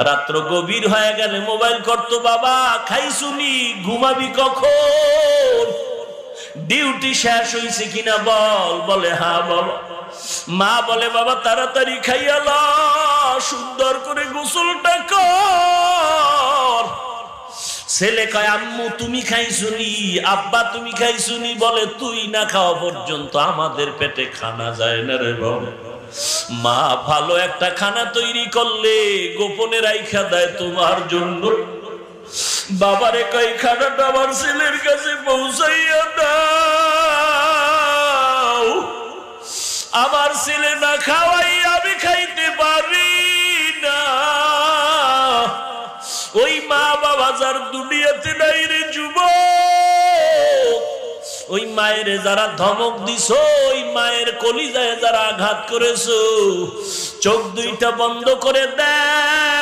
রাত্র গভীর হয়ে গেলে মোবাইল করতো, বাবা খাইছুনি, ঘুমাবি কখন, ডিউটি শেষ হইছে কিনা বল। বলে হ্যাঁ বাবা। মা বলে বাবা তাড়াতাড়ি খাইয়া ল, সুন্দর করে গোসলটা কর। ছেলে কয় আম্মু তুমি খাইছুনি, আব্বা তুমি খাইছুনি। বলে তুই না খাওয়া পর্যন্ত আমাদের পেটে খানা যায় না রে বাবা। মা ভালো একটা খানা তৈরি করলে গোপনে রাইখা দেয় তোমার জন্য। বাবারে কই খানাটা আমার ছেলের কাছে পৌঁছাইয়া দাও, আমার ছেলে না খাওয়াই আমি খাইতে পারি না। ওই মা বাবা যার দুনিয়াতে নাই রে যুবক, ওই মায়ের যারা ধমক দিছো, ওই মায়ের কলিজায় যারা আঘাত করেছো, চোখ দুইটা বন্ধ করে দেয়